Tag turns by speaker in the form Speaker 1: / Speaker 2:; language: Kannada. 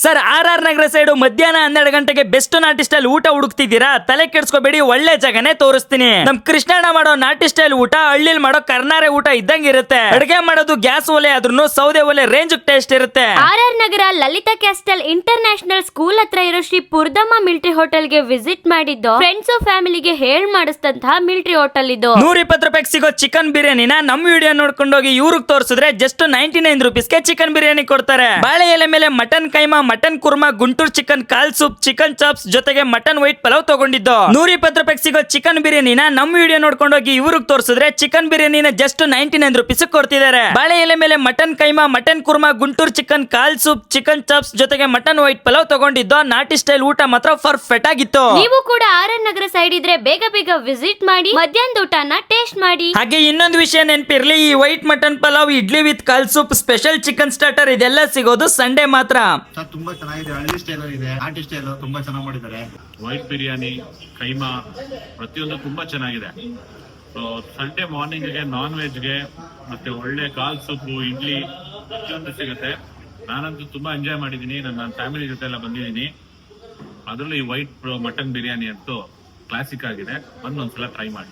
Speaker 1: ಸರ್ ಆರ್ ನಗರ ಸೈಡ್ ಮಧ್ಯಾಹ್ನ 12 ಗಂಟೆಗೆ ಬೆಸ್ಟ್ ನಾಟಿ ಸ್ಟೈಲ್ ಊಟ ಹುಡುಕ್ತಿದ್ದೀರಾ? ತಲೆ ಕೆಡ್ಸ್ಕೋಬೇಡಿ, ಒಳ್ಳೆ ಜಾಗನೇ ತೋರಿಸ್ತೀನಿ. ನಮ್ ಕೃಷ್ಣಣ್ಣ ಮಾಡೋ ನಾಟಿ ಸ್ಟೈಲ್ ಊಟ ಹಳ್ಳಿಲ್ ಮಾಡೋ ಕರ್ನಾರೆ ಊಟ ಇದ್ದಂಗೆ ಇರುತ್ತೆ. ಅಡುಗೆ ಮಾಡೋದು ಗ್ಯಾಸ್ ಒಲೆ ಆದ್ರೂ ಸೌದೆ ಒಲೆ ರೇಂಜ್ ಟೇಸ್ಟ್ ಇರುತ್ತೆ.
Speaker 2: ಆರ್ ನಗರ ಲಲಿತಾ ಕ್ಯಾಸ್ಟಲ್ ಇಂಟರ್ನ್ಯಾಷನಲ್ ಸ್ಕೂಲ್ ಹತ್ರ ಇರೋ ಶ್ರೀ ಪುರ್ದಮ್ಮ ಮಿಲಿಟರಿ ಹೋಟೆಲ್ ಗೆ ವಿಸಿಟ್ ಮಾಡಿದ್ದು ಫ್ರೆಂಡ್ಸ್ ಫ್ಯಾಮಿಲಿಗೆ ಹೇಳ್ ಮಾಡಿಸಿದಂತಹ ಮಿಲಿಟರಿ ಹೋಟೆಲ್ ಇದು.
Speaker 1: 120 ರೂಪಾಯಿಗೆ ಸಿಗೋ ಚಿಕನ್ ಬಿರಿಯಾನಿನ ನಮ್ ವಿಡಿಯೋ ನೋಡ್ಕೊಂಡೋಗಿ ಇವ್ರಿಗೆ ತೋರಿಸಿದ್ರೆ ಜಸ್ಟ್ 99 ರೂಪೀಸ್ಗೆ ಚಿಕನ್ ಬಿರಿಯಾನಿ ಕೊಡ್ತಾರೆ. ಬಾಳೆ ಎಲೆ ಮೇಲೆ mutton keema, mutton korma, Guntur chicken, ಕಾಲ್ ಸೂಪ್, ಚಿಕನ್ ಚಾಪ್ಸ್ ಜೊತೆಗೆ ಮಟನ್ ವೈಟ್ ಪಲಾವ್ ತಗೊಂಡಿದ್ದು. 120 ರೂಪಾಯಿಗೆ ಸಿಗೋ ಚಿಕನ್ ಬಿರಿಯಾನಿನ ನಮ್ ವಿಡಿಯೋ ನೋಡ್ಕೊಂಡೋಗಿ ಇವ್ರಿಗೆ ತೋರಿಸಿದ್ರೆ ಚಿಕನ್ ಬಿರಿಯಾನಿನ ಜಸ್ಟ್ 99 ರೂಪೀಸ್ ಕೊಡ್ತಿದ್ದಾರೆ. ಬಾಳೆ ಎಲೆ ಮೇಲೆ mutton keema, mutton korma, Guntur chicken, ಕಾಲ್ ಸೂಪ್, ಚಿಕನ್ ಚಾಪ್ಸ್ ಜೊತೆಗೆ ಮಟನ್ ವೈಟ್ ಪಲಾವ್ ತಗೊಂಡಿದ್ದು. ನಾಟಿ ಸ್ಟೈಲ್ ಊಟ ಮಾತ್ರ ಪರ್ಫೆಕ್ಟ್ ಆಗಿತ್ತು.
Speaker 2: ನೀವು ಕೂಡ ಆರ್ ನಗರ ಸೈಡ್ ಇದ್ರೆ ಬೇಗ ಬೇಗ ವಿಸಿಟ್ ಮಾಡಿ ಮಧ್ಯಾಹ್ನದ ಊಟನ ಟೇಸ್ಟ್ ಮಾಡಿ.
Speaker 1: ಹಾಗೆ ಇನ್ನೊಂದು ವಿಷಯ ನೆನಪಿರ್ಲಿ, ಈ white mutton pulao, idli with call soup, special chicken starter ಇದೆಲ್ಲ ಸಿಗೋದು ಸಂಡೇ ಮಾತ್ರ.
Speaker 3: ತುಂಬಾ ಚೆನ್ನಾಗಿದೆ, ಹಳ್ಳಿ ಸ್ಟೈಲ್ ಇದೆ, ನಾಟಿ ಸ್ಟೈಲ್ ತುಂಬಾ ಚೆನ್ನಾಗಿ ಮಾಡಿದ್ದಾರೆ.
Speaker 4: ವೈಟ್ ಬಿರಿಯಾನಿ, ಕೈಮಾ ಪ್ರತಿಯೊಂದು ತುಂಬಾ ಚೆನ್ನಾಗಿದೆ. ಸೊ ಸಂಡೇ ಮಾರ್ನಿಂಗ್ಗೆ ನಾನ್ ವೆಜ್ಗೆ ಮತ್ತೆ ಒಳ್ಳೆ ಕಾಲ್ ಸೂಪು, ಇಡ್ಲಿ ಪ್ರತಿಯೊಂದು ಸಿಗುತ್ತೆ. ನಾನಂತೂ ತುಂಬಾ ಎಂಜಾಯ್ ಮಾಡಿದ್ದೀನಿ. ನನ್ನ ಫ್ಯಾಮಿಲಿ ಜೊತೆ ಎಲ್ಲ ಬಂದಿದ್ದೀನಿ. ಅದರಲ್ಲೂ ಈ ವೈಟ್ ಮಟನ್ ಬಿರಿಯಾನಿ ಅಂತೂ ಕ್ಲಾಸಿಕ್ ಆಗಿದೆ. ಒಂದ್ಸಲ ಟ್ರೈ ಮಾಡಿ.